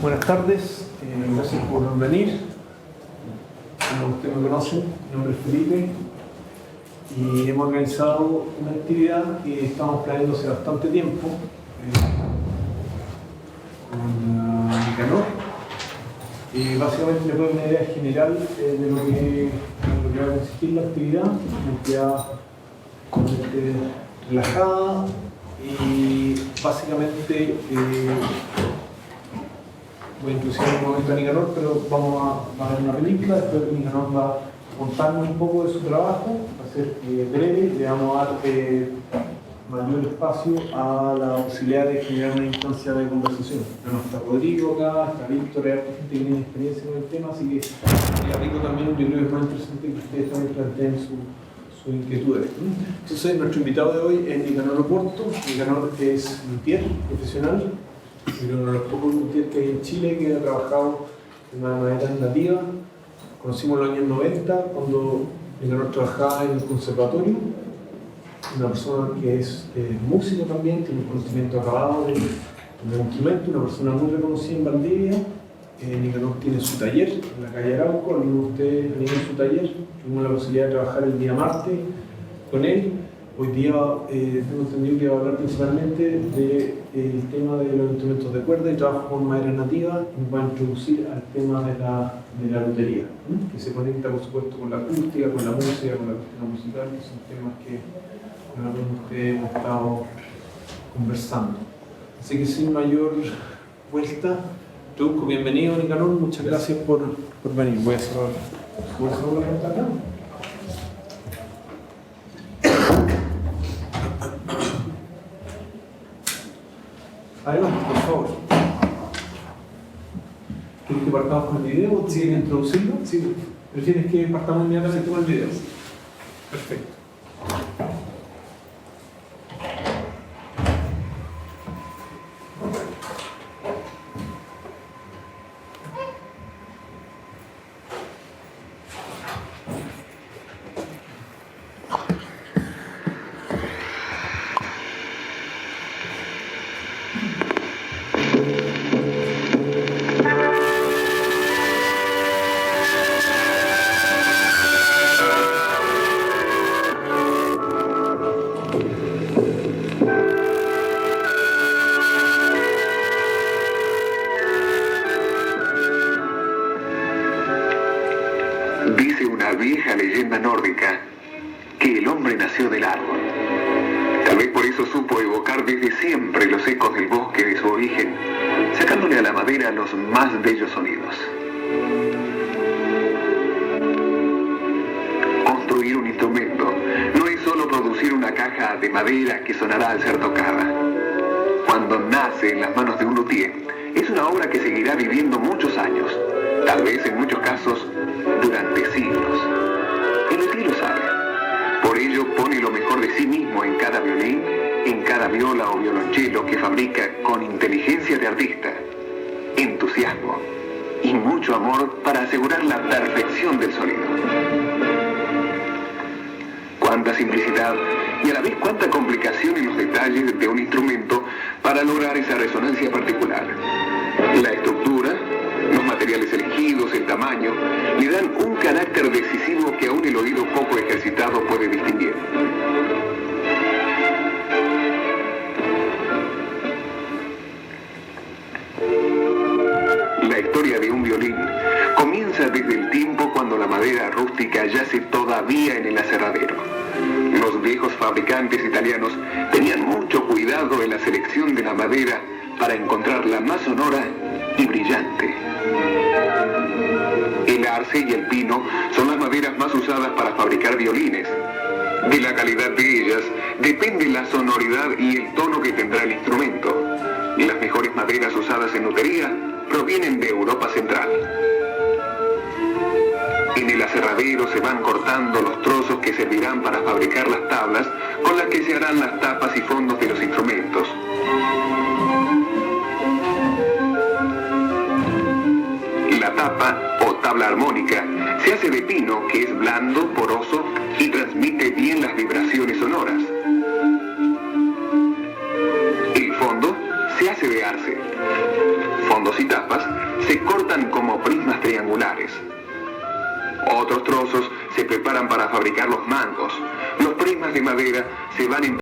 Buenas tardes, gracias por venir. Como ustedes me conocen, mi nombre es Felipe y hemos organizado una actividad que estamos planeando hace bastante tiempo con Nicanor. Básicamente le doy una idea general de lo que va a consistir la actividad, una actividad relajada y básicamente voy a introducir un momento a Nicanor, pero vamos a ver una película, después Nicanor va a contarnos un poco de su trabajo, va a ser breve, le vamos a dar mayor espacio a la posibilidad de generar una instancia de conversación. Bueno, está Rodrigo acá, está Víctor, hay gente que tiene experiencia con el tema, así que sería rico también, yo creo que es más interesante que ustedes también planteen sus inquietudes. Entonces, nuestro invitado de hoy es Nicanor Oporto. Nicanor es luthier profesional, uno de los pocos luthier que hay en Chile que ha trabajado en madera nativa. Conocimos en los años 90 cuando Nicanor trabajaba en el conservatorio. Una persona que es músico también, tiene un conocimiento acabado de un instrumento, una persona muy reconocida en Valdivia. Nicanor tiene su taller en la calle Arauco, algunos de ustedes tienen su taller. Tuvimos la posibilidad de trabajar el día martes con él. Hoy día tengo entendido que va a hablar principalmente del tema de los instrumentos de cuerda y trabajo con madera nativa. Nos va a introducir al tema de la lutería, que se conecta por supuesto con la acústica, con la música, con la acústica musical, que son temas que con algunos de ustedes hemos estado conversando. Así que sin mayor vuelta, introduzco, bienvenido Nicanor, muchas gracias por venir. Voy a cerrar la pantalla. Adelante, por favor. ¿Quieres que partamos con el video o tienes que introducirlo? Sí. ¿Prefieres que partamos inmediatamente con el video? Perfecto. Dice una vieja leyenda nórdica que el hombre nació del árbol. Tal vez por eso supo evocar desde siempre los ecos del bosque de su origen, sacándole a la madera los más bellos sonidos. Construir un instrumento no es solo producir una caja de madera que sonará al ser tocada. Cuando nace en las manos de un luthier, es una obra que seguirá viviendo muchos años, tal vez en muchos casos durante siglos. El luthier lo sabe. Por ello pone lo mejor de sí mismo en cada violín, en cada viola o violonchelo que fabrica con inteligencia de artista, entusiasmo y mucho amor para asegurar la perfección del sonido. Cuánta simplicidad y a la vez cuánta complicación en los detalles de un instrumento para lograr esa resonancia particular. La estructura, los materiales elegidos, el tamaño, le dan un carácter decisivo que aún el oído poco ejercitado puede distinguir. La historia de un violín comienza desde el tiempo cuando la madera rústica yace todavía en el aserradero. Los viejos fabricantes italianos tenían mucho cuidado en la selección de la madera para encontrar la más sonora y brillante. El arce y el pino son las maderas más usadas para fabricar violines. De la calidad de ellas depende la sonoridad y el tono que tendrá el instrumento. Las mejores maderas usadas en lutería provienen de Europa Central. En el aserradero se van cortando los trozos que servirán para fabricar las tablas con las que se harán las tapas y fondos de los instrumentos. la armónica se hace de pino, que es blando, poroso y transmite bien las vibraciones sonoras. El fondo se hace de arce. Fondos y tapas se cortan como prismas triangulares. Otros trozos se preparan para fabricar los mangos. Los prismas de madera se van en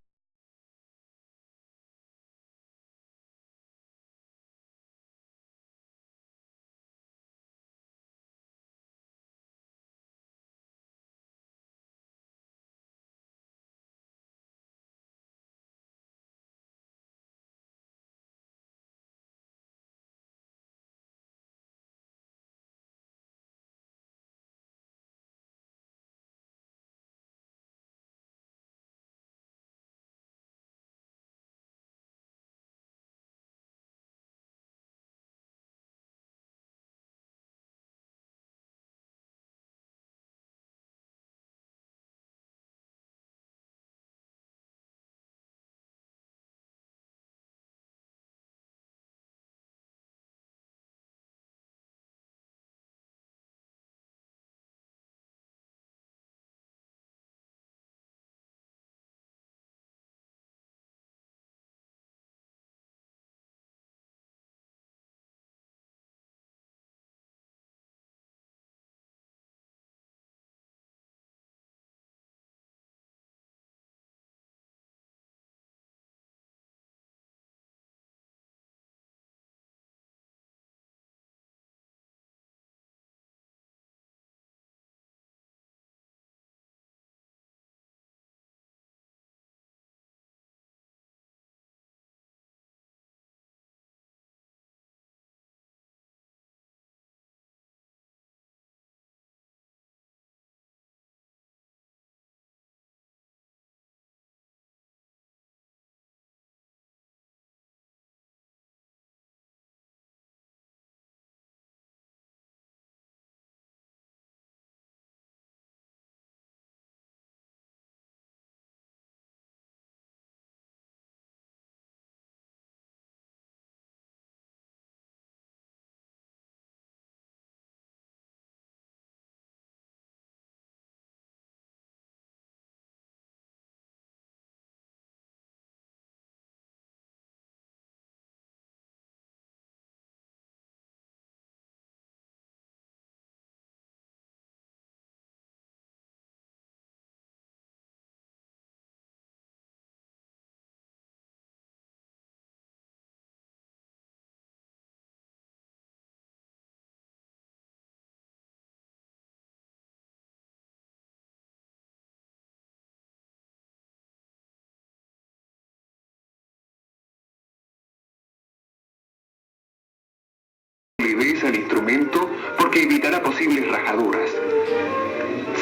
solidez al instrumento porque evitará posibles rajaduras.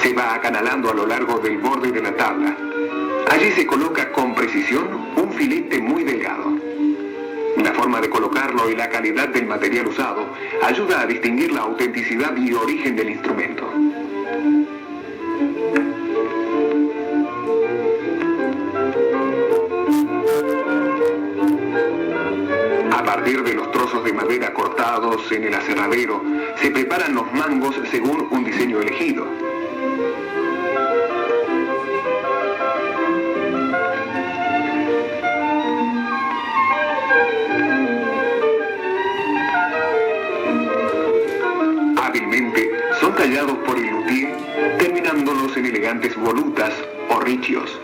Se va acanalando a lo largo del borde de la tabla. Allí se coloca con precisión un filete muy delgado. La forma de colocarlo y la calidad del material usado ayuda a distinguir la autenticidad y origen del instrumento. A partir de los trozos de madera cortados en el aserradero, se preparan los mangos según un diseño elegido. Hábilmente son tallados por el luthier, terminándolos en elegantes volutas o richios.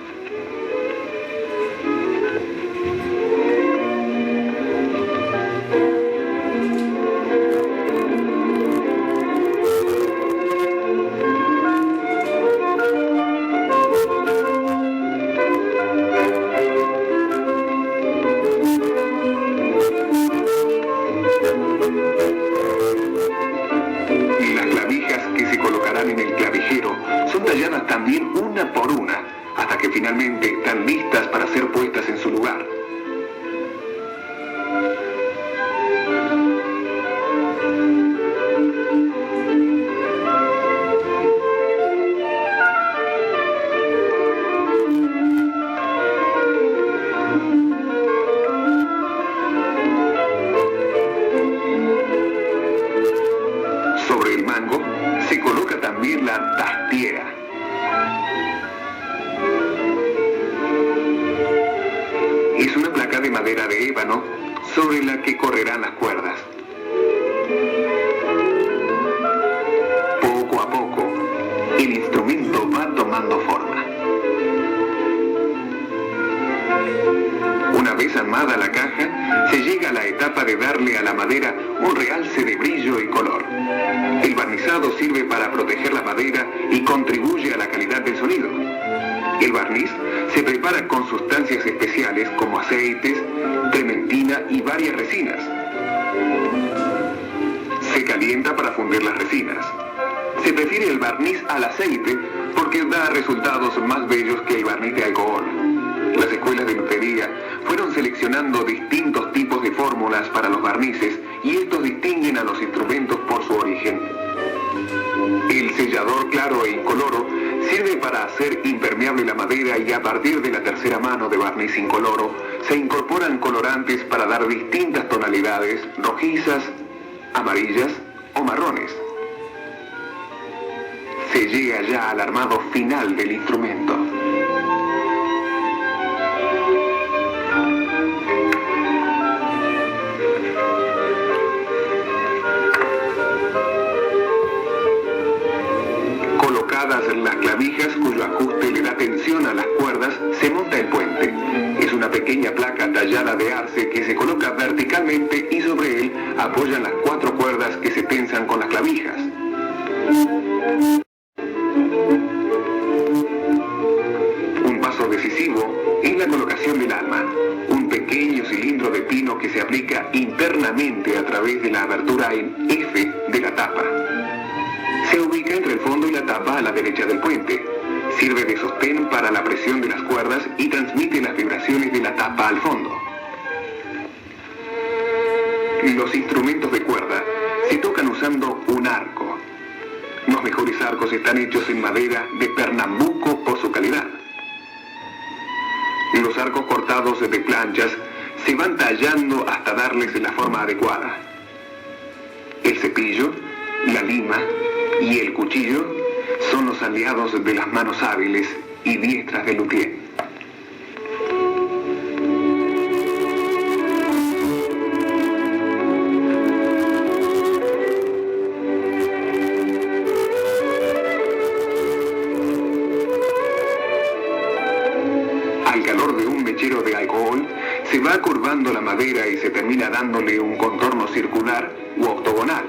En el clavijero son talladas también una por una hasta que finalmente están listas para ser puestas en su lugar. Sobre el mango la tastiera. Es una placa de madera de ébano sobre la que correrán las cuerdas. Poco a poco, el instrumento va tomando forma. Una vez armada la caja, se llega a la etapa de darle a la madera un realce de brillo y color. El barnizado sirve para proteger la madera y contribuye a la calidad del sonido. El barniz se prepara con sustancias especiales como aceites, trementina y varias resinas. Se calienta para fundir las resinas. Se prefiere el barniz al aceite porque da resultados más bellos que el barniz de alcohol. Las escuelas de lutería fueron seleccionando distintos tipos de fórmulas para los barnices y estos distinguen a los instrumentos por su origen. El sellador claro e incoloro sirve para hacer impermeable la madera y a partir de la tercera mano de barniz incoloro se incorporan colorantes para dar distintas tonalidades, rojizas, amarillas o marrones. Se llega ya al armado final del instrumento. Las clavijas cuyo ajuste le da tensión a las cuerdas, se monta el puente. Es una pequeña placa tallada de arce que se coloca verticalmente y sobre él apoyan las 4 cuerdas que se tensan con las clavijas. Un paso decisivo es la colocación del alma, un pequeño cilindro de pino que se aplica internamente a través de la abertura en F de la tapa. Se ubica entre el fondo y la tapa a la derecha del puente. Sirve de sostén para la presión de las cuerdas y transmite las vibraciones de la tapa al fondo. Los instrumentos de cuerda se tocan usando un arco. Los mejores arcos están hechos en madera de Pernambuco por su calidad. Los arcos cortados de planchas se van tallando hasta darles la forma adecuada. El cepillo, la lima y el cuchillo son los aliados de las manos hábiles y diestras del luthier. Al calor de un mechero de alcohol, se va curvando la madera y se termina dándole un contorno circular u octogonal.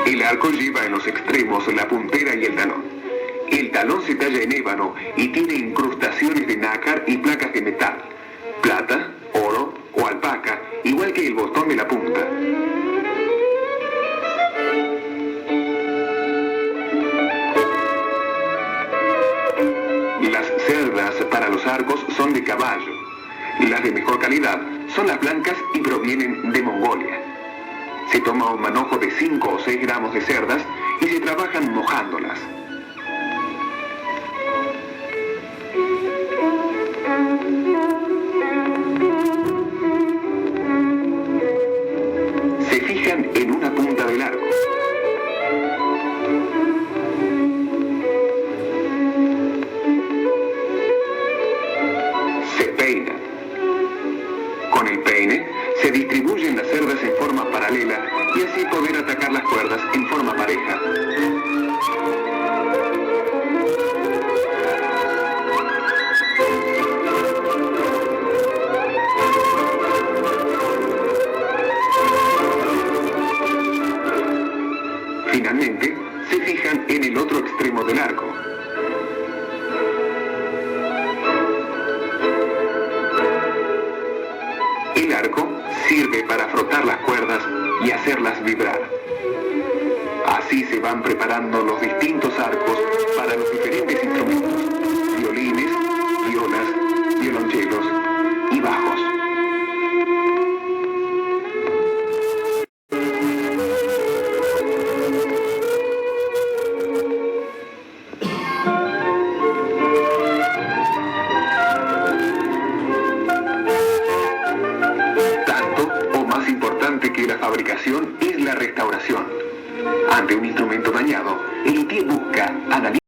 El arco lleva en los extremos la puntera y el talón. El talón se talla en ébano y tiene incrustaciones de nácar y placas de metal, plata, oro o alpaca, igual que el botón de la punta. Las cerdas para los arcos son de caballo. Las de mejor calidad son las blancas y provienen de Mongolia. Se toma un manojo de 5 o 6 gramos de cerdas y se trabajan mojándolas. Se fijan en una punta del arco. Se peinan. Con el peine se distribuyen las cerdas en forma paralela y así poder atacar las cuerdas en forma pareja. Finalmente, se fijan en el otro extremo del arco. El arco sirve para frotar las cuerdas y hacerlas vibrar. Así se van preparando los distintos arcos para los diferentes instrumentos: violines, violas, violonchelos y bajos. Tanto o más importante que la fabricación es la restauración. Ante un instrumento dañado, el luthier busca, analiza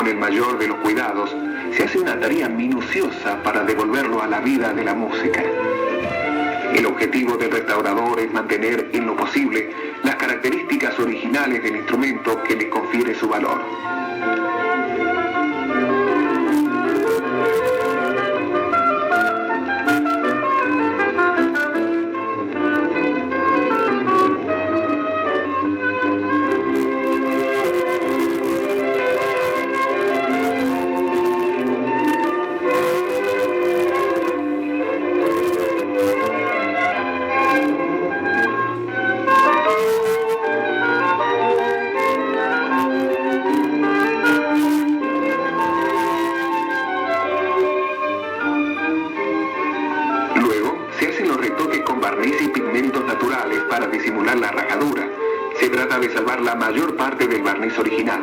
con el mayor de los cuidados, se hace una tarea minuciosa para devolverlo a la vida de la música. El objetivo del restaurador es mantener en lo posible las características originales del instrumento que le confiere su valor. Para disimular la rajadura. Se trata de salvar la mayor parte del barniz original.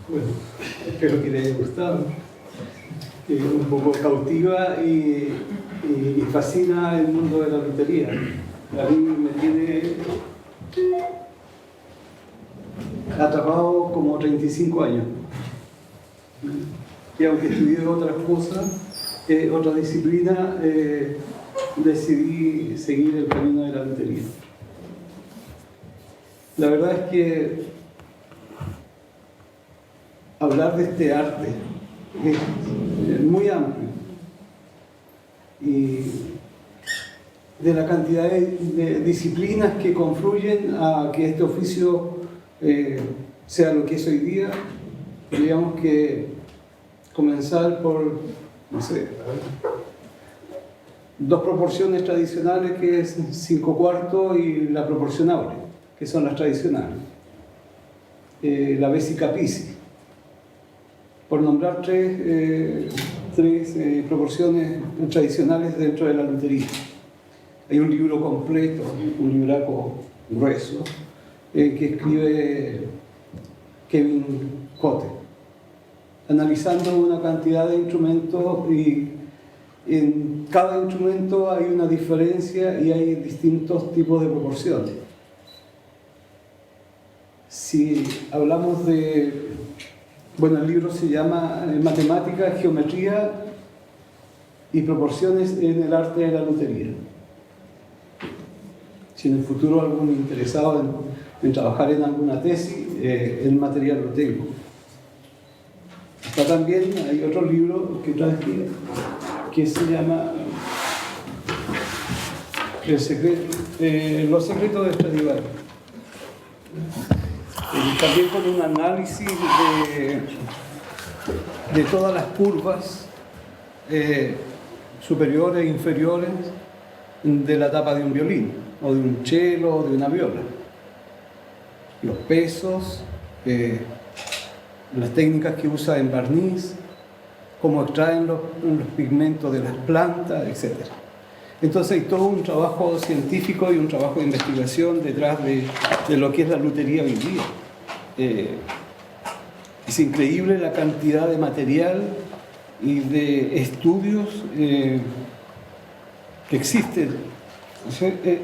Bueno, espero que les haya gustado, que es un poco cautiva y fascina el mundo de la lotería. A mí me tiene atrapado como 35 años. Y aunque estudié otras cosas, otra disciplina, decidí seguir el camino de la lotería. La verdad es que hablar de este arte es muy amplio y de la cantidad de disciplinas que confluyen a que este oficio sea lo que es hoy día. Digamos que comenzar por, no sé, dos proporciones tradicionales, que es 5/4 y la proporcionable, que son las tradicionales, la Vesica Piscis, por nombrar tres proporciones tradicionales dentro de la lotería. Hay un libro completo, un libraco grueso, que escribe Kevin Cote, analizando una cantidad de instrumentos, y en cada instrumento hay una diferencia y hay distintos tipos de proporciones. Si hablamos de... Bueno, el libro se llama Matemática, Geometría y Proporciones en el arte de la lotería. Si en el futuro algún interesado en trabajar en alguna tesis, el material lo tengo. Está también, hay otro libro que traje que se llama Los secretos de Stradivari. También con un análisis de todas las curvas superiores e inferiores de la tapa de un violín, o de un cello, o de una viola. Los pesos, las técnicas que usa en barniz, cómo extraen los pigmentos de las plantas, etc. Entonces hay todo un trabajo científico y un trabajo de investigación detrás de lo que es la lutería hoy día. Es increíble la cantidad de material y de estudios que existen.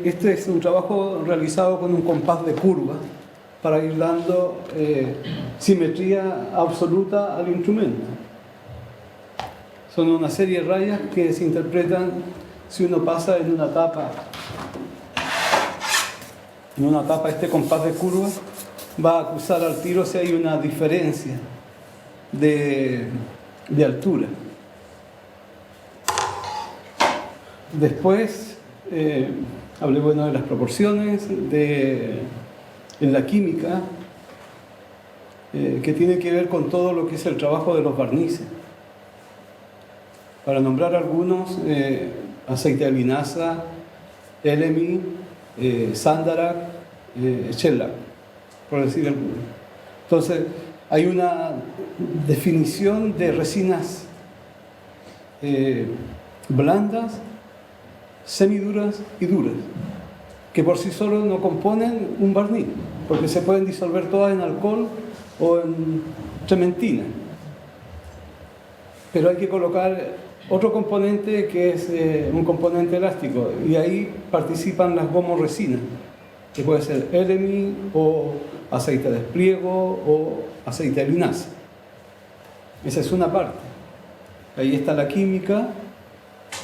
Este es un trabajo realizado con un compás de curvas para ir dando simetría absoluta al instrumento. Son una serie de rayas que se interpretan si uno pasa en una tapa este compás de curvas, va a acusar al tiro si hay una diferencia de altura. Después hablé de las proporciones, en la química, que tiene que ver con todo lo que es el trabajo de los barnices. Para nombrar algunos, aceite de linaza, LMI, Sandarak, Shellac, por decir algunos. Entonces, hay una definición de resinas blandas, semiduras y duras, que por sí solos no componen un barniz, porque se pueden disolver todas en alcohol o en trementina. Pero hay que colocar otro componente que es un componente elástico, y ahí participan las gomorresinas, que puede ser LMI o aceite de despliego o aceite de linaza. Esa es una parte. Ahí está la química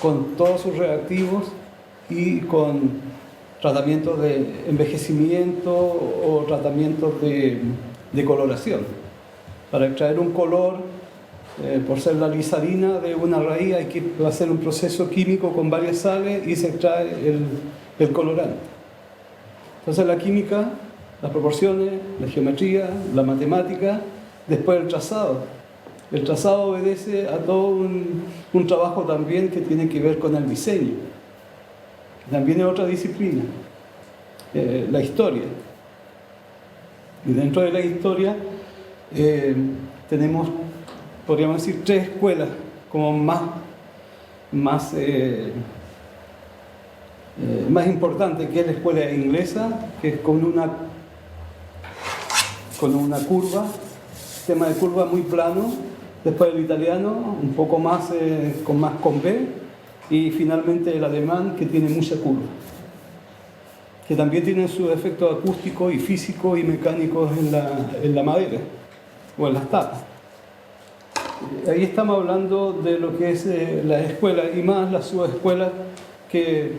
con todos sus reactivos y con tratamientos de envejecimiento o tratamientos de coloración. Para extraer un color, por ser la lisarina de una raíz, hay que hacer un proceso químico con varias sales y se extrae el colorante. Entonces la química, las proporciones, la geometría, la matemática, después el trazado. El trazado obedece a todo un trabajo también que tiene que ver con el diseño. También es otra disciplina, la historia. Y dentro de la historia tenemos, podríamos decir, tres escuelas como más más importante, que es la escuela inglesa, que es con una curva, sistema de curva muy plano. Después el italiano, un poco más con B, y finalmente el alemán, que tiene mucha curva, que también tiene sus efectos acústicos y físicos y mecánicos en la madera o en las tapas. Ahí estamos hablando de lo que es la escuela y más las subescuelas, que,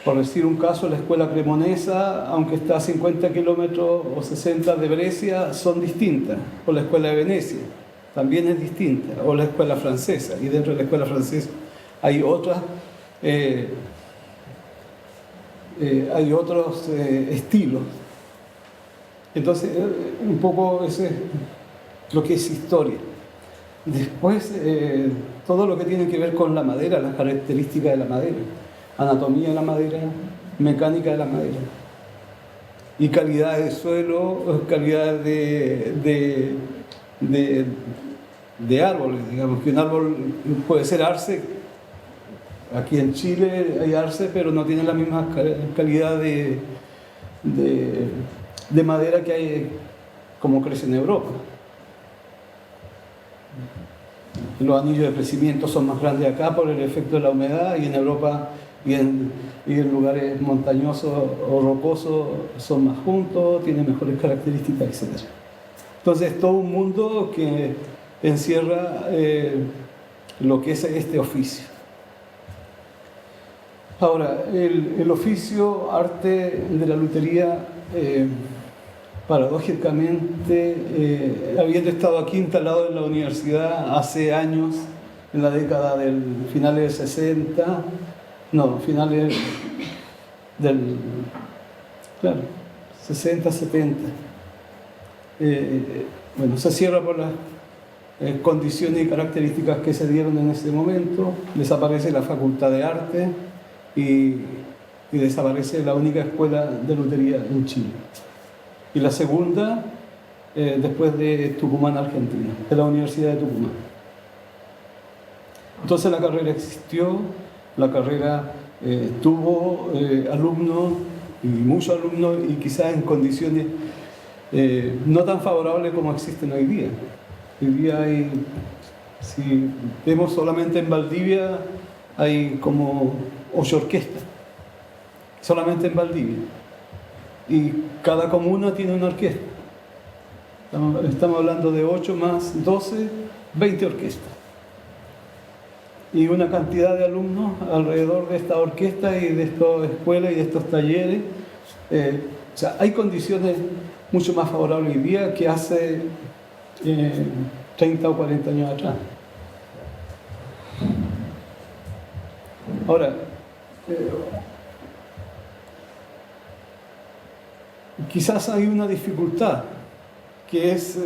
por decir un caso, la escuela cremonesa, aunque está a 50 kilómetros o 60 de Brescia, son distintas, o la escuela de Venecia también es distinta, o la escuela francesa, y dentro de la escuela francesa hay otras, hay otros estilos. Entonces, un poco ese es lo que es historia. Después, todo lo que tiene que ver con la madera, las características de la madera, anatomía de la madera, mecánica de la madera, y calidad de suelo, calidad de árboles, digamos, que un árbol puede ser arce. Aquí en Chile hay arce, pero no tiene la misma calidad de madera que hay como crece en Europa. Los anillos de crecimiento son más grandes acá por el efecto de la humedad, y en Europa y en lugares montañosos o rocosos son más juntos, tienen mejores características, etc. Entonces, todo un mundo que encierra lo que es este oficio. Ahora, el oficio, arte de la lutería, paradójicamente, habiendo estado aquí instalado en la universidad hace años, en la década del finales del 60, no, finales del, claro, 60, 70. Bueno, se cierra por las condiciones y características que se dieron en ese momento, desaparece la Facultad de Arte y desaparece la única escuela de lutería en Chile. Y la segunda, después de Tucumán, Argentina, de la Universidad de Tucumán. Entonces la carrera existió, la carrera tuvo alumnos, y muchos alumnos, y quizás en condiciones no tan favorables como existen hoy día. Hoy día hay, si vemos solamente en Valdivia, hay como 8 orquestas, solamente en Valdivia. Y cada comuna tiene una orquesta. Estamos hablando de 8 más 12, 20 orquestas. Y una cantidad de alumnos alrededor de esta orquesta y de estas escuelas y de estos talleres. O sea, hay condiciones mucho más favorables hoy día que hace 30 o 40 años atrás. Ahora, quizás hay una dificultad, que es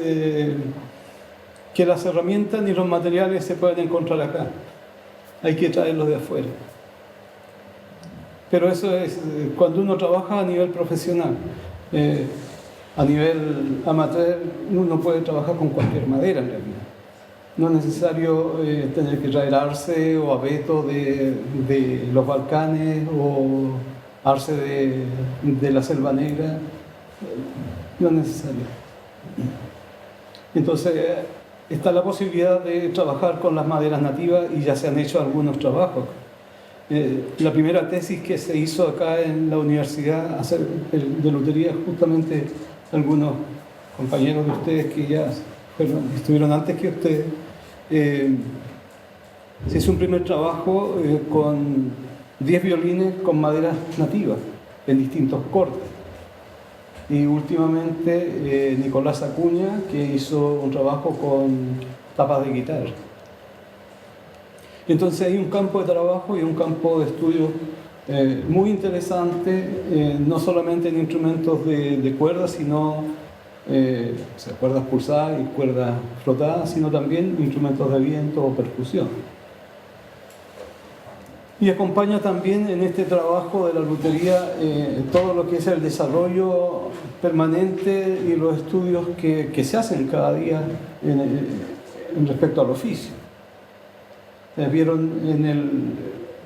que las herramientas ni los materiales se pueden encontrar acá. Hay que traerlos de afuera. Pero eso es cuando uno trabaja a nivel profesional. A nivel amateur uno puede trabajar con cualquier madera en realidad. No es necesario tener que traer arce o abeto de los Balcanes o arce de la Selva Negra. No es necesario. Entonces está la posibilidad de trabajar con las maderas nativas y ya se han hecho algunos trabajos. La primera tesis que se hizo acá en la universidad de lutería, justamente algunos compañeros de ustedes que ya estuvieron antes que ustedes, se hizo un primer trabajo con 10 violines con maderas nativas en distintos cortes. Y últimamente Nicolás Acuña, que hizo un trabajo con tapas de guitarra. Entonces hay un campo de trabajo y un campo de estudio muy interesante, no solamente en instrumentos de cuerdas, sino o sea, cuerdas pulsadas y cuerdas frotadas, sino también instrumentos de viento o percusión. Y acompaña también en este trabajo de la lutería todo lo que es el desarrollo permanente y los estudios que se hacen cada día en respecto al oficio. Vieron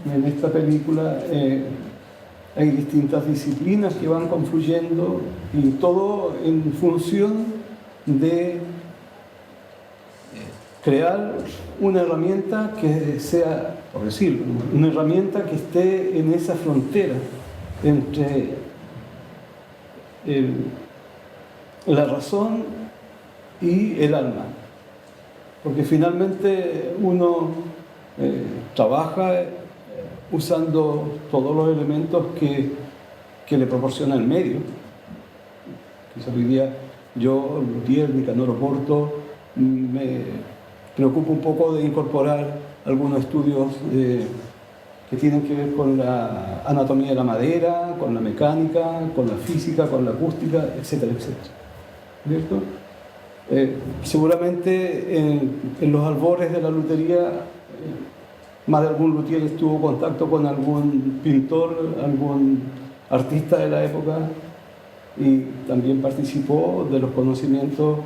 en esta película hay distintas disciplinas que van confluyendo y todo en función de crear una herramienta que sea, por decirlo, una herramienta que esté en esa frontera entre la razón y el alma. Porque finalmente uno trabaja usando todos los elementos que le proporciona el medio. Quizás hoy día yo, Luthier, Nicanor Oporto, me preocupo un poco de incorporar algunos estudios que tienen que ver con la anatomía de la madera, con la mecánica, con la física, con la acústica, etcétera, etcétera. ¿Cierto? Seguramente en los albores de la lutería, más de algún luthier tuvo contacto con algún pintor, algún artista de la época, y también participó de los conocimientos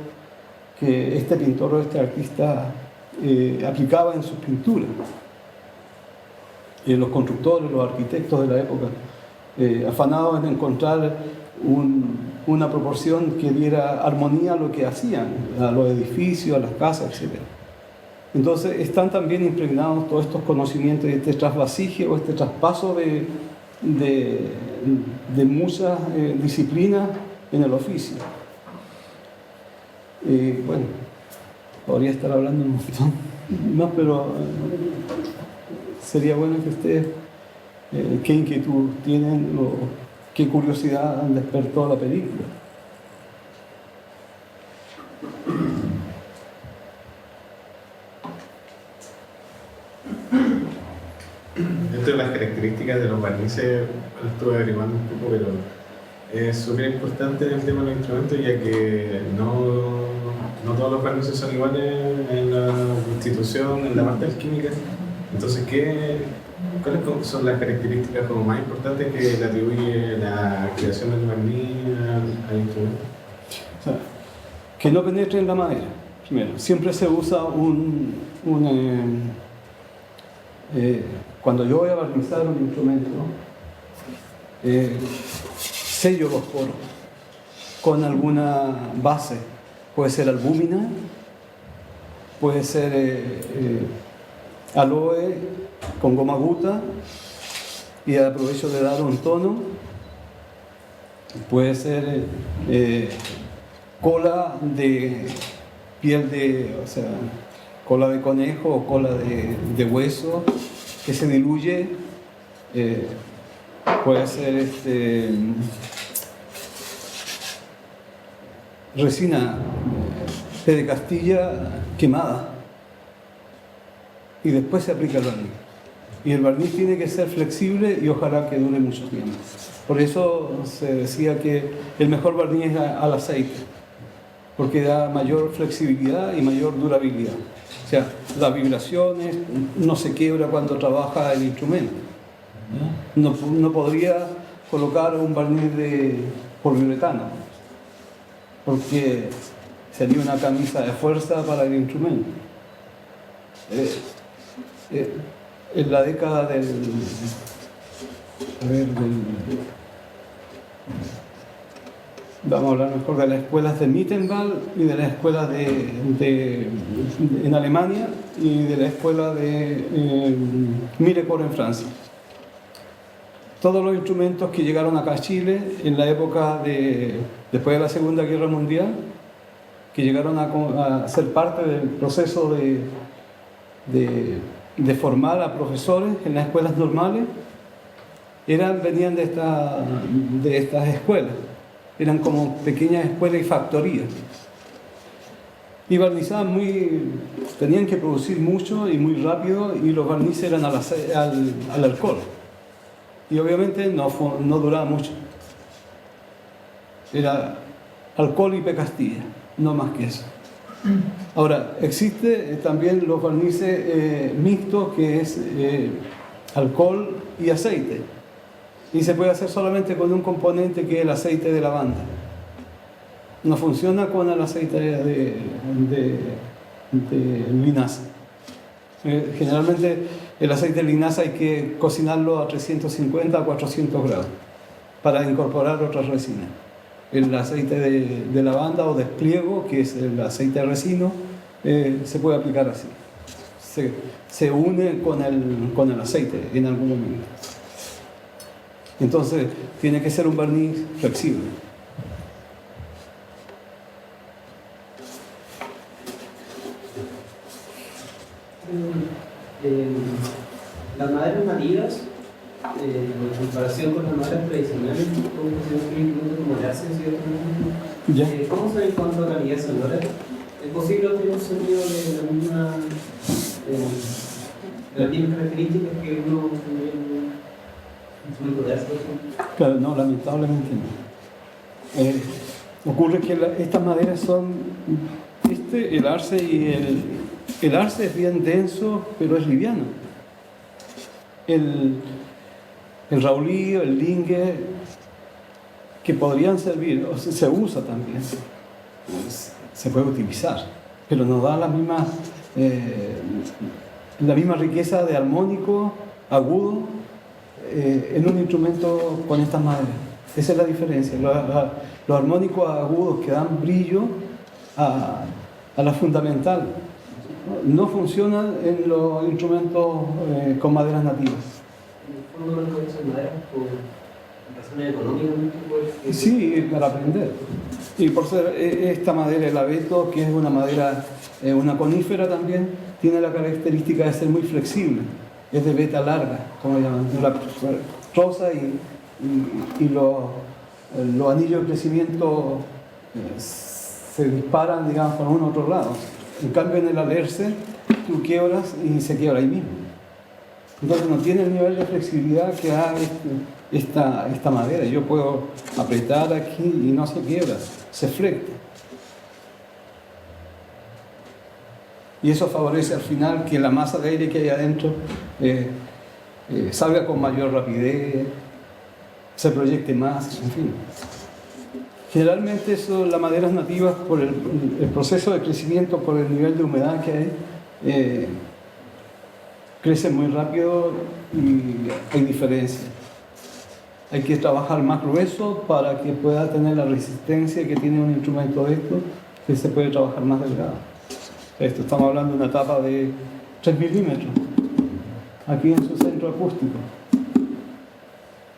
que este pintor o este artista aplicaba en sus pinturas. Los constructores, los arquitectos de la época, afanados en encontrar una proporción que diera armonía a lo que hacían, a los edificios, a las casas, etc. Entonces están también impregnados todos estos conocimientos, este trasvasije o este traspaso de muchas disciplinas en el oficio. Bueno, podría estar hablando un montón más, pero sería bueno que ustedes, qué inquietud tienen o qué curiosidad han despertado la película. Dentro de las características de los barnices, estuve averiguando un poco, pero es súper importante el tema de los instrumentos, ya que no todos los barnices son iguales en la constitución, en la parte alquímica. Entonces, ¿cuáles son las características como más importantes que le atribuye la creación del barniz al instrumento? O sea, que no penetre en la madera. Primero, siempre se usa cuando yo voy a barnizar un instrumento, sello los poros con alguna base. Puede ser albúmina, puede ser aloe con goma guta, y aprovecho de dar un tono. Puede ser cola de piel o sea, cola de conejo o cola de hueso que se diluye. Puede ser resina de Castilla quemada, y después se aplica el barniz. Y el barniz tiene que ser flexible y ojalá que dure mucho tiempo. Por eso se decía que el mejor barniz es al aceite, porque da mayor flexibilidad y mayor durabilidad. O sea, las vibraciones, no se quiebra cuando trabaja el instrumento. No podría colocar un barniz de poliuretano, porque sería una camisa de fuerza para el instrumento. En la década vamos a hablar mejor de las escuelas de Mittenwald y de las escuelas en Alemania y de la escuela de Mirecourt en Francia. Todos los instrumentos que llegaron acá a Chile en la época después de la Segunda Guerra Mundial, que llegaron a ser parte del proceso de formar a profesores en las escuelas normales, venían de estas escuelas. Eran como pequeñas escuelas y factorías. Y barnizaban tenían que producir mucho y muy rápido, y los barnices eran al alcohol. Y obviamente no duraba mucho. Era alcohol y Castilla, no más que eso. Ahora, existe también los barnices mixtos, que es alcohol y aceite. Y se puede hacer solamente con un componente, que es el aceite de lavanda. No funciona con el aceite de linaza. Generalmente el aceite de linaza hay que cocinarlo a 350 a 400 grados para incorporar otras resinas. El aceite de lavanda o despliego, que es el aceite de resino, se puede aplicar así. Se une con el aceite en algún momento. Entonces, tiene que ser un barniz flexible. Las maderas nativas, en comparación con las maderas tradicionales, como el arce, ¿cierto? ¿Cómo se ve en cuanto a calidad sonora? ¿Es posible obtener un sonido de las mismas características que uno en un instrumento de arce? Claro, no, lamentablemente no. Ocurre que estas maderas son el arce y el arce es bien denso, pero es liviano. El raulí, el lingue, que podrían servir, o sea, se usa también, se puede utilizar, pero nos da la misma riqueza de armónico, agudo, en un instrumento con estas maderas. Esa es la diferencia. Los armónicos agudos que dan brillo a la fundamental no funcionan en los instrumentos con maderas nativas. ¿En el fondo no son maderas por razones económicas? Sí, para aprender. Y por ser esta madera, el abeto, que es una madera, una conífera también, tiene la característica de ser muy flexible. Es de veta larga, como llaman, la rosa y los anillos de crecimiento se disparan, digamos, por uno u otro lado. En cambio, en el alerce, tú quiebras y se quiebra ahí mismo. Entonces no tiene el nivel de flexibilidad que da esta madera. Yo puedo apretar aquí y no se quiebra, se flecta. Y eso favorece al final que la masa de aire que hay adentro salga con mayor rapidez, se proyecte más, en fin. Generalmente las maderas nativas, por el proceso de crecimiento, por el nivel de humedad que hay, crecen muy rápido y hay diferencia. Hay que trabajar más grueso para que pueda tener la resistencia que tiene un instrumento de estos, que se puede trabajar más delgado. Estamos hablando de una tapa de 3 milímetros, aquí en su centro acústico.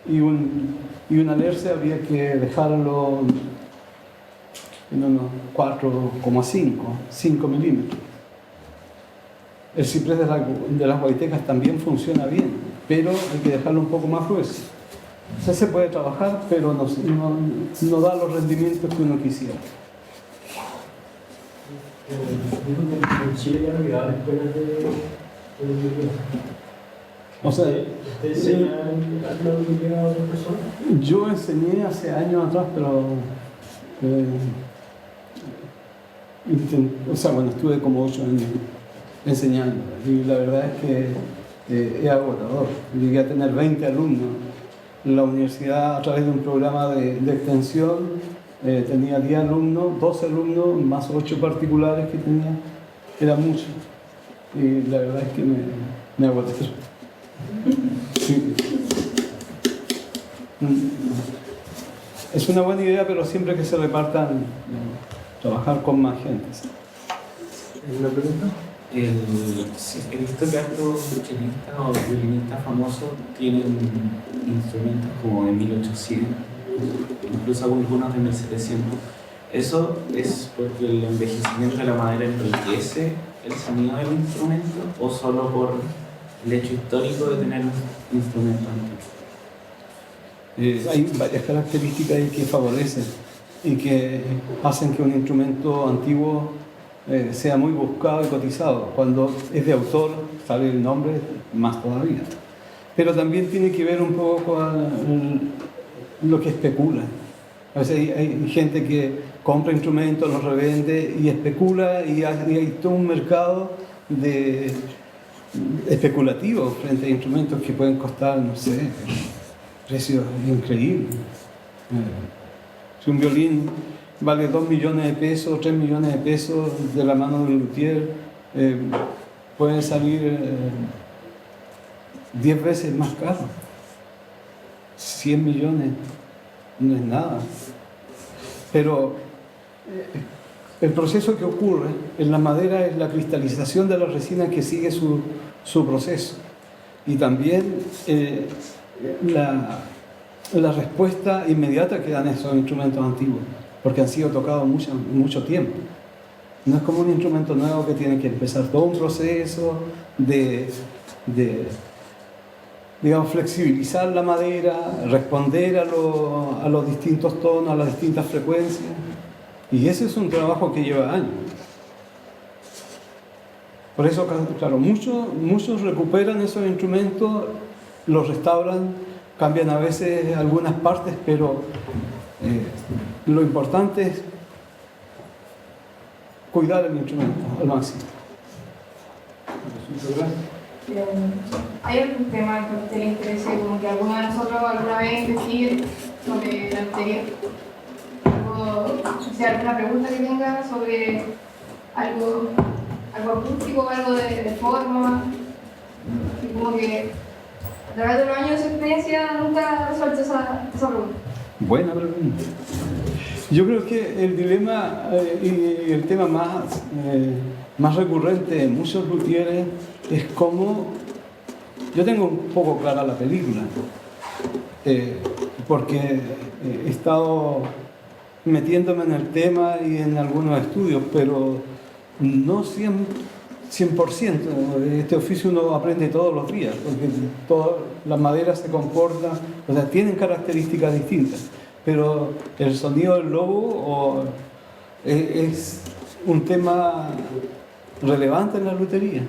Y un alerce habría que dejarlo en unos 4,5, 5 milímetros. El ciprés de las guaitecas también funciona bien, pero hay que dejarlo un poco más grueso. O sea, se puede trabajar, pero no da los rendimientos que uno quisiera. En Chile ya no quedaban escuelas de O sea, ¿usted enseña a otras personas? yo enseñé hace años atrás, pero estuve como 8 años enseñando y la verdad es que es agotador. Llegué a tener 20 alumnos. La universidad, a través de un programa de extensión, tenía 10 alumnos, 12 alumnos, más 8 particulares que tenía. Era mucho. Y la verdad es que me agoté. Sí. Es una buena idea, pero siempre que se repartan, trabajar con más gente. ¿Una pregunta? He visto que otros chelistas o violinistas famosos tienen instrumentos como de 1800, incluso algunos de 1700. ¿Eso es porque el envejecimiento de la madera enriquece el sonido del instrumento o solo por el hecho histórico de tener un instrumento antiguo? Hay varias características que favorecen y que hacen que un instrumento antiguo sea muy buscado y cotizado. Cuando es de autor, sale el nombre, más todavía. Pero también tiene que ver un poco con lo que especula. A veces hay gente que compra instrumentos, los revende y especula, y hay todo un mercado especulativo frente a instrumentos que pueden costar, no sé, precios increíbles. Si un violín vale 2 millones de pesos, 3 millones de pesos de la mano del luthier, pueden salir 10 veces más caro. 100 millones no es nada. Pero el proceso que ocurre en la madera es la cristalización de la resina que sigue su proceso. Y también la respuesta inmediata que dan esos instrumentos antiguos, porque han sido tocados mucho tiempo. No es como un instrumento nuevo que tiene que empezar todo un proceso de digamos, flexibilizar la madera, responder a los distintos tonos, a las distintas frecuencias. Y ese es un trabajo que lleva años. Por eso, claro, muchos recuperan esos instrumentos, los restauran, cambian a veces algunas partes, pero lo importante es cuidar el instrumento al máximo. ¿Hay algún tema que a usted le interese, como que alguno de nosotros alguna vez investigue sobre la lutería? O sea, alguna pregunta que tenga sobre algo acústico, algo de forma, y como que a través de los años de su experiencia nunca ha resuelto esa pregunta. Buena pregunta. Yo creo que el dilema y el tema más recurrente en muchos luthieres es cómo... Yo tengo un poco clara la película, porque he estado metiéndome en el tema y en algunos estudios, pero no 100%. Este oficio uno aprende todos los días, porque todas las maderas se comportan, o sea, tienen características distintas, pero el sonido del lobo es un tema relevante en la lutería.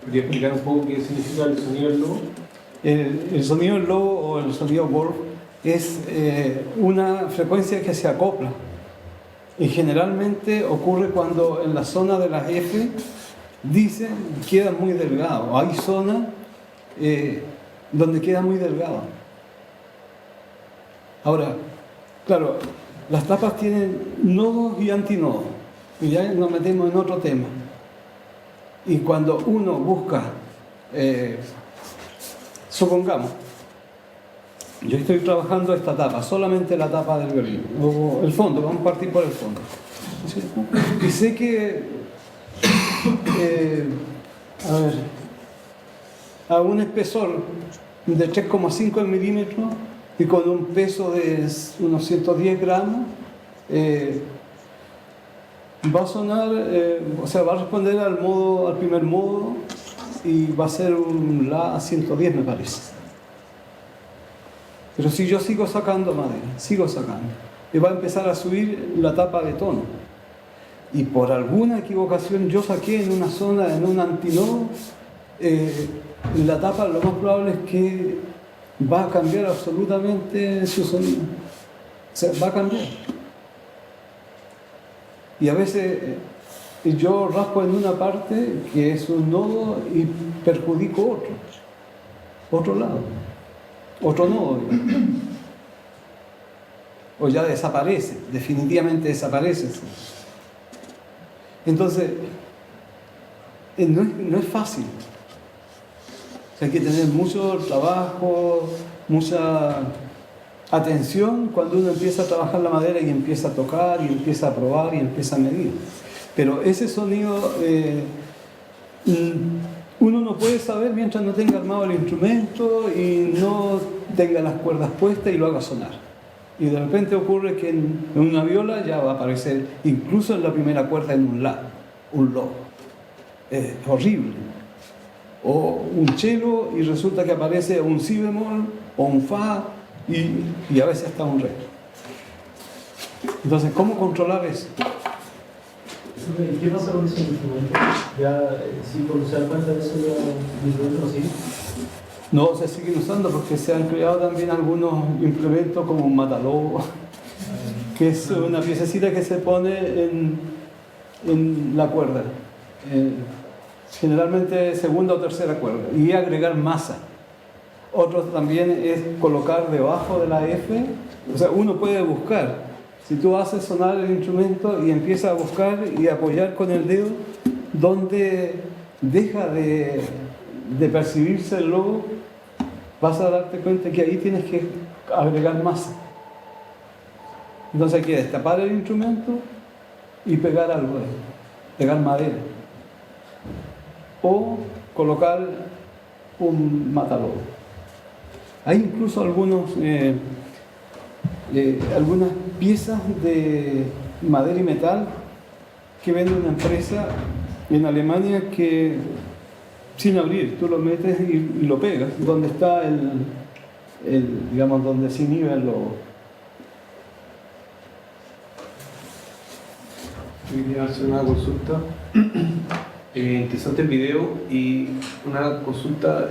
¿Podría explicar un poco qué significa el sonido del lobo? El sonido del lobo o el sonido Wolf es una frecuencia que se acopla y generalmente ocurre cuando en la zona de las F queda muy delgado. Hay zonas donde queda muy delgado. Ahora, claro, las tapas tienen nodos y antinodos, y ya nos metemos en otro tema. Y cuando uno busca, supongamos, yo estoy trabajando esta tapa, solamente la tapa del violín, o el fondo, vamos a partir por el fondo. Y sé que, a un espesor de 3,5 milímetros y con un peso de unos 110 gramos, va a sonar, o sea, va a responder al primer modo y va a ser un La 110, me parece. Pero si yo sigo sacando madera, y va a empezar a subir la tapa de tono, y por alguna equivocación yo saqué en una zona, en un antinodo, la tapa lo más probable es que va a cambiar absolutamente su sonido. O sea, va a cambiar. Y a veces yo raspo en una parte que es un nodo y perjudico otro lado, otro nodo. O ya desaparece, definitivamente desaparece. Entonces, no es fácil. O sea, hay que tener mucho trabajo, mucha atención cuando uno empieza a trabajar la madera y empieza a tocar y empieza a probar y empieza a medir. Pero ese sonido uno no puede saber mientras no tenga armado el instrumento y no tenga las cuerdas puestas y lo haga sonar. Y de repente ocurre que en una viola ya va a aparecer, incluso en la primera cuerda, en un La, un Do. Es horrible. O un cello y resulta que aparece un Si bemol o un Fa y a veces hasta un Re. Entonces, ¿cómo controlar eso? ¿Y qué pasa con ese instrumento? ¿Ya si por usar cuenta de eso ya instrumento no sigue? No se siguen usando porque se han creado también algunos implementos como un matalobo, que es una piececita que se pone en la cuerda, generalmente segunda o tercera cuerda, y agregar masa. Otro también es colocar debajo de la F, o sea, uno puede buscar. Si tú haces sonar el instrumento y empiezas a buscar y apoyar con el dedo donde deja de de percibirse el logo, vas a darte cuenta que ahí tienes que agregar masa. Entonces hay que destapar el instrumento y pegar algo ahí, pegar madera. O colocar un matalobo. Hay incluso algunas piezas de madera y metal que vende una empresa en Alemania que sin abrir, tú lo metes y lo pegas, donde está digamos, donde se inhibe el logo. Quería hacer una consulta. Interesante el video y una consulta.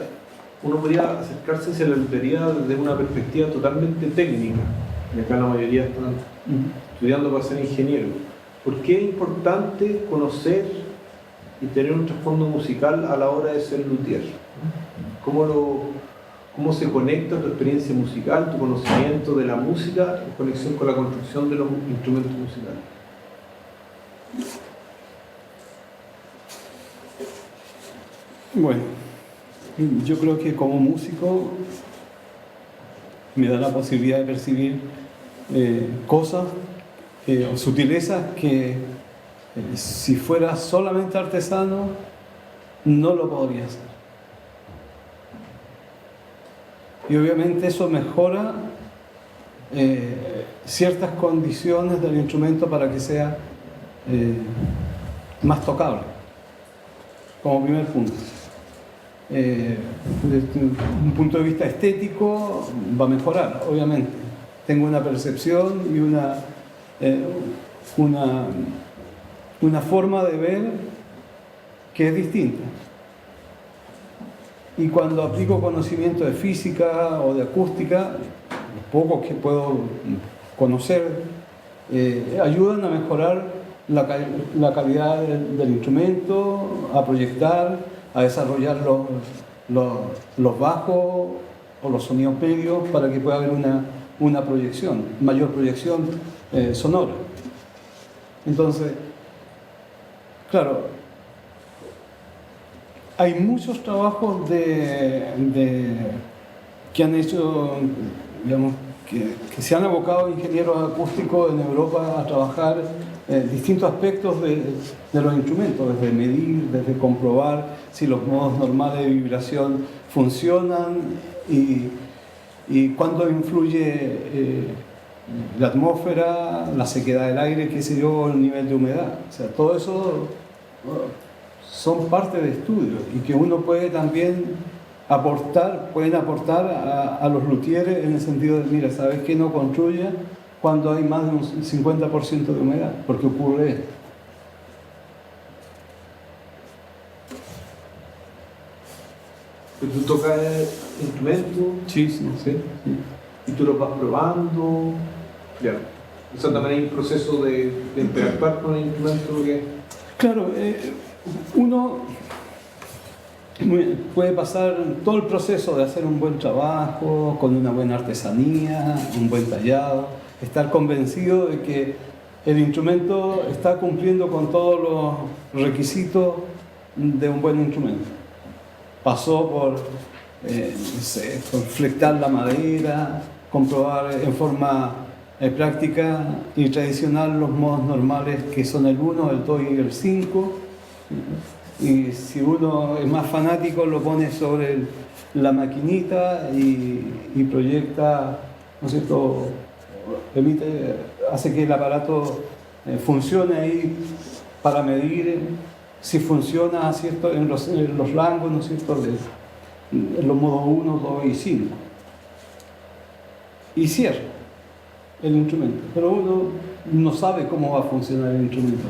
Uno podría acercarse hacia la lutería desde una perspectiva totalmente técnica, y acá la mayoría están estudiando para ser ingeniero. ¿Por qué es importante conocer y tener un trasfondo musical a la hora de ser luthier? ¿Cómo se conecta tu experiencia musical, tu conocimiento de la música en conexión con la construcción de los instrumentos musicales? Bueno, yo creo que como músico me da la posibilidad de percibir cosas o sutilezas que si fuera solamente artesano no lo podría hacer. Y obviamente eso mejora ciertas condiciones del instrumento para que sea más tocable, como primer punto. Desde un punto de vista estético va a mejorar, obviamente. Tengo una percepción y una forma de ver que es distinta. Y cuando aplico conocimiento de física o de acústica, los pocos que puedo conocer, ayudan a mejorar la calidad del instrumento, a proyectar, a desarrollar los bajos o los sonidos medios para que pueda haber una proyección, mayor proyección sonora. Entonces, claro, hay muchos trabajos que han hecho, digamos, que se han abocado ingenieros acústicos en Europa a trabajar distintos aspectos de los instrumentos, desde medir, desde comprobar si los modos normales de vibración funcionan y cuánto influye la atmósfera, la sequedad del aire, qué sé yo, el nivel de humedad. O sea, todo eso son parte de estudios y que uno puede también pueden aportar a los luthieres en el sentido de, mira, ¿sabes qué? No construye cuando hay más de un 50% de humedad, porque ocurre esto. ¿Tú tocas instrumentos? Sí. ¿Y tú los vas probando? Ya. O sea, también hay un proceso de interactuar con el instrumento que... Claro, uno puede pasar todo el proceso de hacer un buen trabajo, con una buena artesanía, un buen tallado, estar convencido de que el instrumento está cumpliendo con todos los requisitos de un buen instrumento. Pasó por flectar la madera, comprobar en forma práctica y tradicional los modos normales que son el 1, el 2 y el 5. Y si uno es más fanático lo pone sobre la maquinita y proyecta, ¿no es cierto?, hace que el aparato funcione ahí para medir si funciona, ¿cierto?, en los rangos, ¿no es cierto?, en los modos 1, 2 y 5. Y cierra el instrumento, pero uno no sabe cómo va a funcionar el instrumento.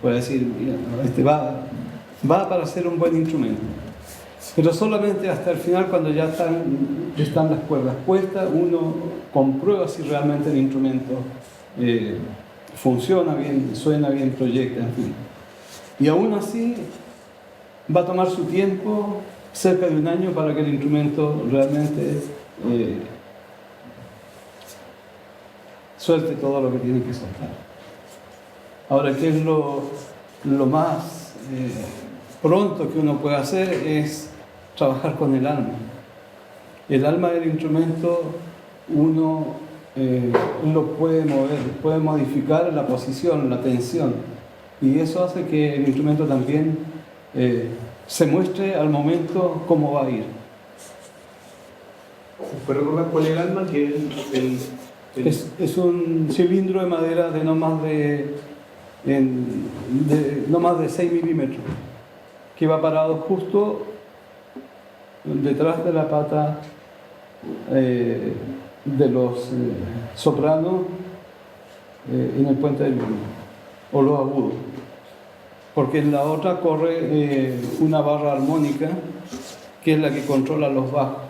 Puede decir, mira, este va para ser un buen instrumento. Pero solamente hasta el final, cuando ya están las cuerdas puestas, uno comprueba si realmente el instrumento funciona bien, suena bien, proyecta, en fin. Y aún así va a tomar su tiempo, cerca de un año, para que el instrumento realmente suelte todo lo que tiene que soltar. Ahora, ¿qué es lo más pronto que uno puede hacer? Es trabajar con el alma. El alma del instrumento uno lo puede mover, puede modificar la posición, la tensión, y eso hace que el instrumento también se muestre al momento cómo va a ir. ¿Puedes recordar cuál es el alma? Que Es un cilindro de madera de no más de 6 milímetros, que va parado justo detrás de la pata de los sopranos en el puente del violín, o los agudos, porque en la otra corre una barra armónica que es la que controla los bajos.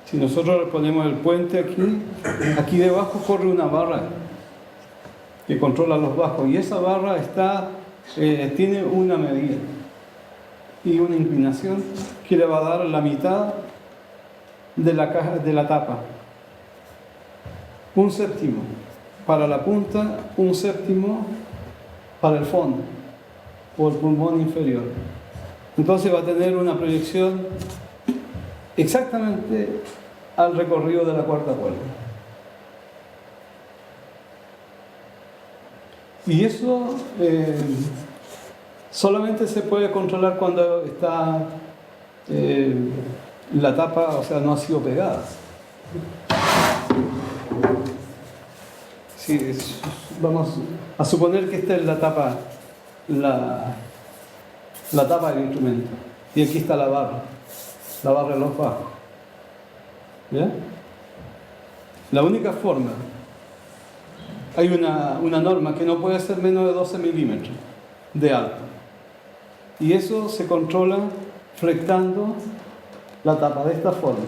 Si nosotros le ponemos el puente aquí debajo corre una barra que controla los bajos, y esa barra tiene una medida y una inclinación que le va a dar la mitad de la caja, de la tapa. 1/7 para la punta, 1/7 para el fondo o el pulmón inferior. Entonces va a tener una proyección exactamente al recorrido de la cuarta cuerda. Y eso solamente se puede controlar cuando está la tapa, o sea, no ha sido pegada. Sí, vamos a suponer que esta es la tapa del instrumento, y aquí está la barra de los bajos. ¿Ya? La única forma, hay una norma que no puede ser menos de 12 milímetros de alto, y eso se controla flectando la tapa de esta forma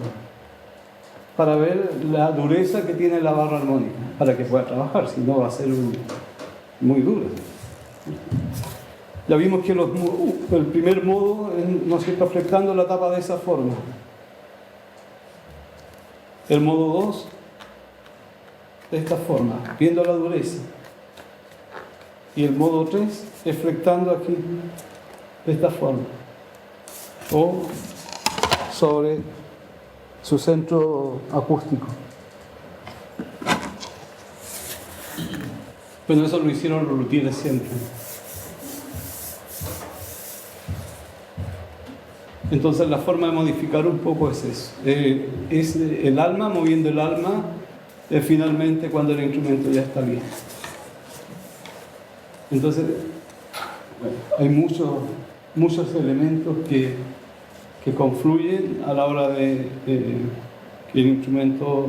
para ver la dureza que tiene la barra armónica, para que pueda trabajar, si no va a ser muy dura. Ya vimos que el primer modo nos está flectando la tapa de esa forma. El modo 2, de esta forma, viendo la dureza. Y el modo 3 es flectando aquí, de esta forma. O sobre su centro acústico. Bueno, eso lo hicieron los luthieres siempre. Entonces la forma de modificar un poco es eso. Es el alma moviendo el alma finalmente cuando el instrumento ya está bien. Entonces, bueno, hay muchos elementos que confluyen a la hora de que el instrumento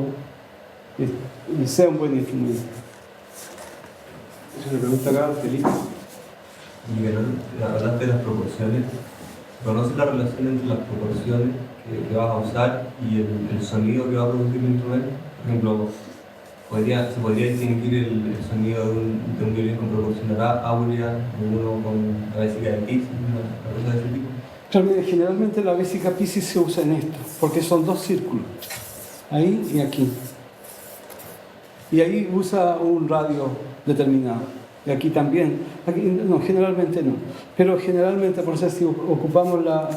sea un buen instrumento. Es una pregunta acá, Felipe. Miguel, hablaste de las proporciones. ¿Conoces la relación entre las proporciones que vas a usar y el sonido que va a producir el instrumento? Por ejemplo, ¿se podría distinguir el sonido de un violín con proporción áurea, de uno con la vésica de Piscis, una cosa de ese tipo? Generalmente la vésica Piscis se usa en esto, porque son dos círculos, ahí y aquí. Y ahí usa un radio determinado. Y aquí también, aquí, no, generalmente no, pero generalmente, por eso si ocupamos la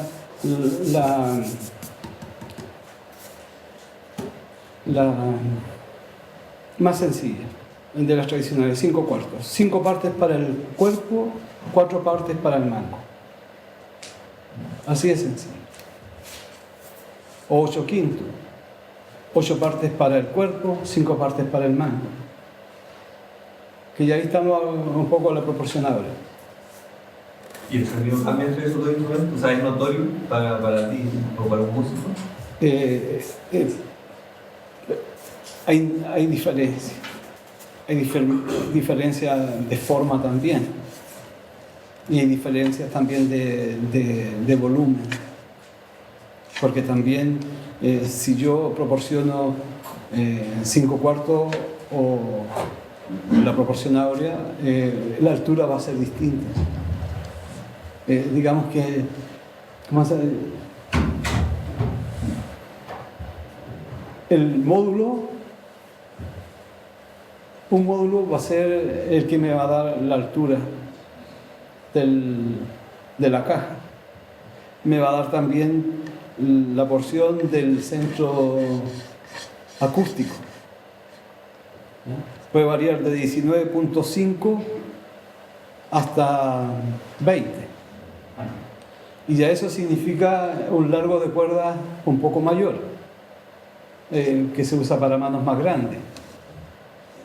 más sencilla de las tradicionales, 5/4, 5 partes para el cuerpo, 4 partes para el mango, así de sencillo. O 8/5, 8 partes para el cuerpo, 5 partes para el mango, que ya ahí estamos un poco a la proporcionable. ¿Y el sonido cambia entre esos dos instrumentos? O sea, ¿es notorio para ti o para un músico? Hay diferencia. Hay diferencia de forma también. Y hay diferencias también de volumen. Porque también si yo proporciono 5/4 o la proporción áurea, la altura va a ser distinta. Digamos que el módulo, un módulo va a ser el que me va a dar la altura de la caja. Me va a dar también la porción del centro acústico. Puede variar de 19.5 hasta 20. Y ya eso significa un largo de cuerda un poco mayor, que se usa para manos más grandes.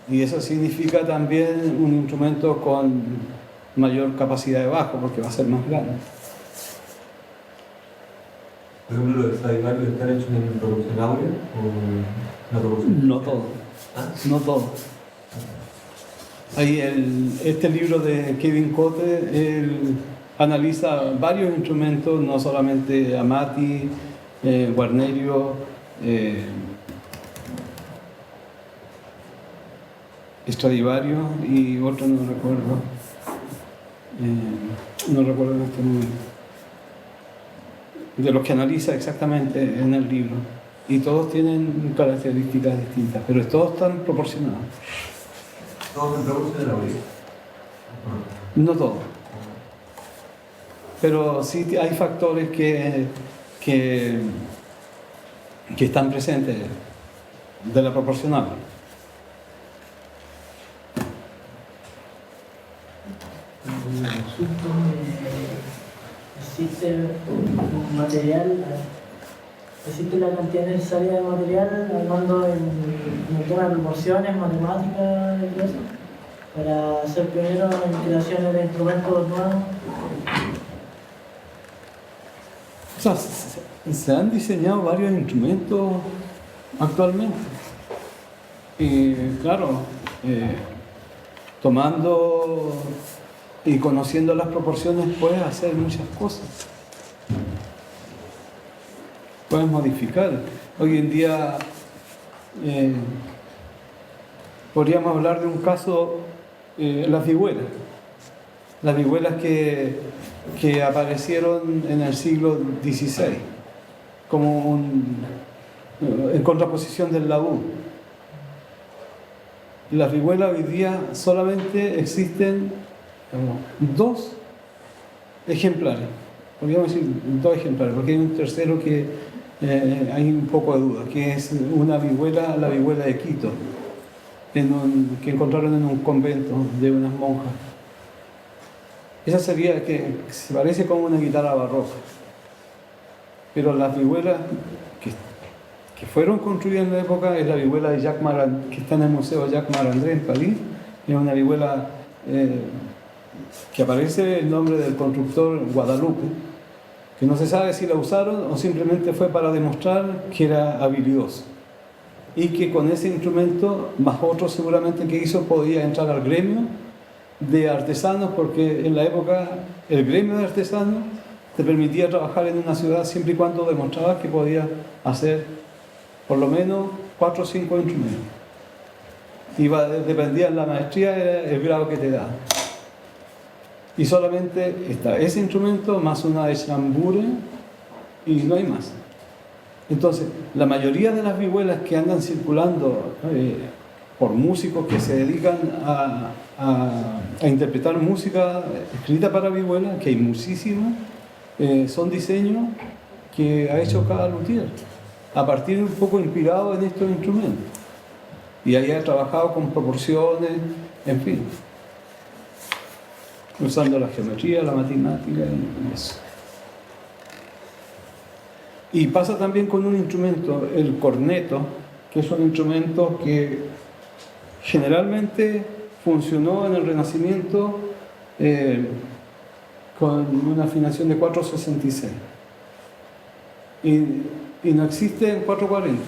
Y eso significa también un instrumento con mayor capacidad de bajo, porque va a ser más grande. Por ejemplo, los Stradivarius están hechos en proporción áurea o una proporción. No todo. No todo. Ahí este libro de Kevin Cote, él analiza varios instrumentos, no solamente Amati, Guarnerio, Stradivarius y otro no recuerdo. No recuerdo en este momento. De los que analiza exactamente en el libro. Y todos tienen características distintas, pero todos están proporcionados. ¿Todos en proporción áurea? No todos. Pero sí hay factores que están presentes de la proporcional. Existe un material, existe la cantidad necesaria de material, hablando en el tema de proporciones, matemáticas y todo eso, para ser pionero en creaciones de instrumentos nuevos. O sea, se han diseñado varios instrumentos actualmente. Y claro, tomando y conociendo las proporciones puedes hacer muchas cosas. Puedes modificar. Hoy en día podríamos hablar de un caso, las vihuelas. Las vihuelas que aparecieron en el siglo XVI como en contraposición del laúd. Las vihuelas hoy día solamente existen 2 ejemplares, podríamos decir 2 ejemplares, porque hay un tercero que hay un poco de duda, que es una vihuela, la vihuela de Quito, que encontraron en un convento de unas monjas. Esa sería que se parece como una guitarra barroca. Pero las vihuelas que fueron construidas en la época es la vihuela de Jacques Marandré, que está en el Museo Jacques Marandré en París. Es una vihuela que aparece el nombre del constructor Guadalupe, que no se sabe si la usaron o simplemente fue para demostrar que era habilidoso. Y que con ese instrumento, más otros seguramente que hizo, podía entrar al gremio de artesanos, porque en la época el gremio de artesanos te permitía trabajar en una ciudad siempre y cuando demostrabas que podías hacer por lo menos 4 o 5 instrumentos. Dependía de la maestría, era el grado que te da. Y solamente está ese instrumento más una de chambure y no hay más. Entonces, la mayoría de las vihuelas que andan circulando por músicos que se dedican a interpretar música escrita para vihuela, que hay muchísimas, son diseños que ha hecho cada luthier, a partir de un poco inspirado en estos instrumentos. Y ahí ha trabajado con proporciones, en fin, usando la geometría, la matemática y eso. Y pasa también con un instrumento, el corneto, que es un instrumento que generalmente funcionó en el Renacimiento con una afinación de 4/66 y no existe en 4/40.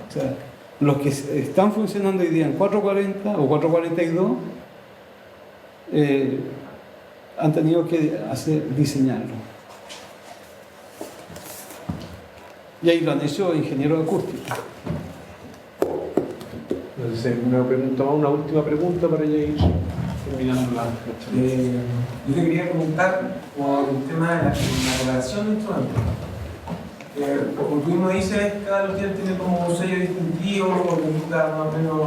O sea, los que están funcionando hoy día en 4/40 o 4/42 han tenido que diseñarlo. Y ahí lo han hecho ingenieros acústicos. Entonces, una última pregunta para ya ir terminando la charla. Yo te quería preguntar por el tema de la relación de instrumentos. Como tú mismo dices, cada luthier tiene como un sello distintivo, porque necesita más o menos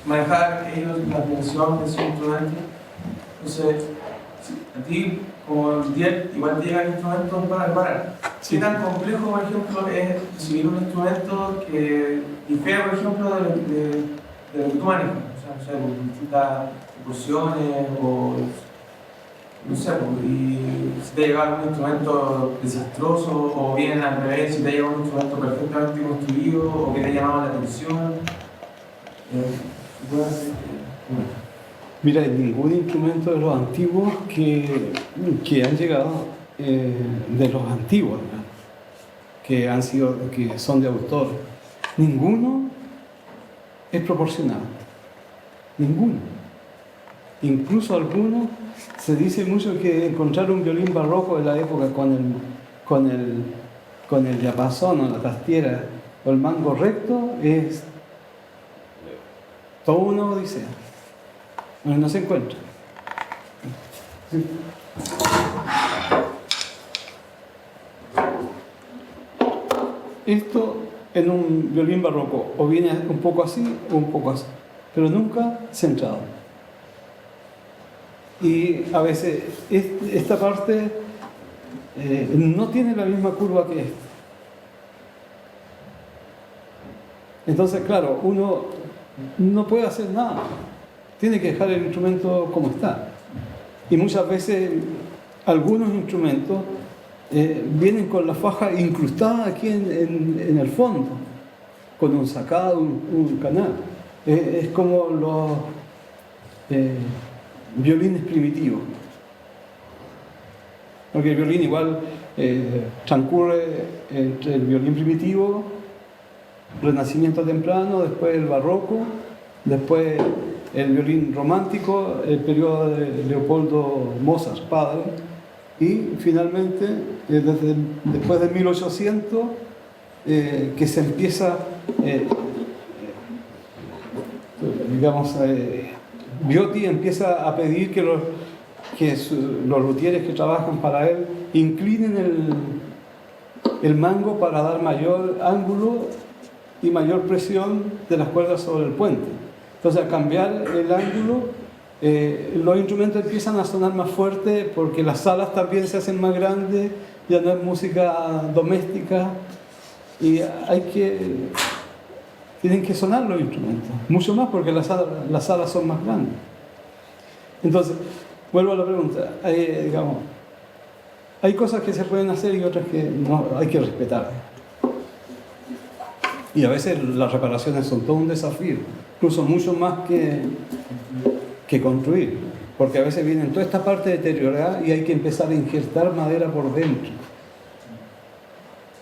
manejar ellos la dimensión de su instrumento. Entonces, a ti como el día igual te llegan instrumentos para reparar. ¿Qué tan complejo, por ejemplo, es recibir un instrumento que difiere, por ejemplo, de lo que tú manejas? O sea, con distintas proporciones o no sé, y si te llega un instrumento desastroso o bien al revés, si te llega un instrumento perfectamente construido o que te ha llamado la atención. Mira, hay ningún instrumento de los antiguos que han llegado de los antiguos, ¿no? que son de autor. Ninguno es proporcional. Ninguno. Incluso algunos, se dice mucho que encontrar un violín barroco de la época con el diapasón o la tastiera o el mango recto es toda una odisea. Bueno, no se encuentra. Sí. Esto en un violín barroco o viene un poco así o un poco así, pero nunca centrado. Y a veces esta parte no tiene la misma curva que esta. Entonces, claro, uno no puede hacer nada. Tiene que dejar el instrumento como está. Y muchas veces algunos instrumentos vienen con la faja incrustada aquí en el fondo, con un sacado, un canal. Es como los violines primitivos. Porque el violín igual transcurre entre el violín primitivo, Renacimiento temprano, después el barroco, después el violín romántico, el periodo de Leopoldo Mozart, padre, y finalmente, después de 1800, que se empieza, Viotti empieza a pedir que los luthieres que trabajan para él inclinen el mango para dar mayor ángulo y mayor presión de las cuerdas sobre el puente. Entonces, al cambiar el ángulo, los instrumentos empiezan a sonar más fuerte porque las salas también se hacen más grandes, ya no es música doméstica y tienen que sonar los instrumentos, mucho más porque las salas son más grandes. Entonces, vuelvo a la pregunta, hay cosas que se pueden hacer y otras que no hay que respetar. Y a veces las reparaciones son todo un desafío, incluso mucho más que construir, porque a veces vienen toda esta parte deteriorada y hay que empezar a injertar madera por dentro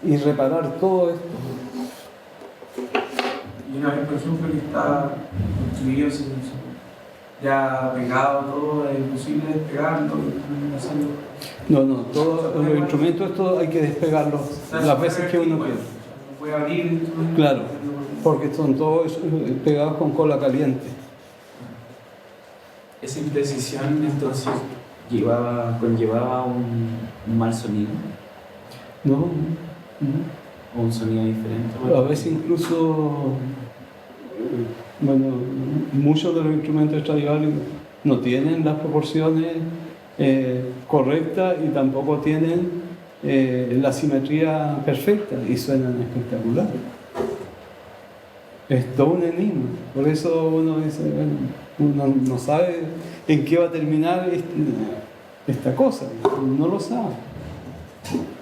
y reparar todo esto. Y una vez, por ejemplo, que está construido, ya pegado todo, es imposible despegarlo, hacerlo. No, todos los instrumentos estos hay que despegarlos las veces que uno quiera. Puede abrir el instrumento. Claro, porque son todos pegados con cola caliente. Esa imprecisión entonces conllevaba un mal sonido. No. O un sonido diferente. A veces incluso, muchos de los instrumentos Stradivarius no tienen las proporciones correctas y tampoco tienen la simetría perfecta y suenan espectacular. Es todo un enigma. Por eso uno dice, uno no sabe en qué va a terminar esta cosa, no lo sabe.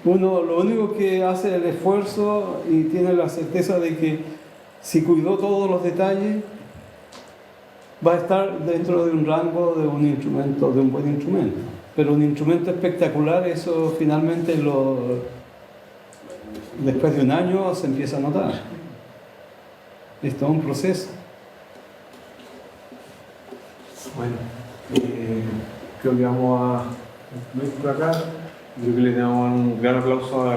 Uno lo único que hace es el esfuerzo y tiene la certeza de que si cuidó todos los detalles va a estar dentro de un rango de un instrumento, de un buen instrumento. Pero un instrumento espectacular, eso finalmente después de un año se empieza a notar. Es todo un proceso. Bueno, creo que vamos a concluir por acá. Creo que le damos un gran aplauso a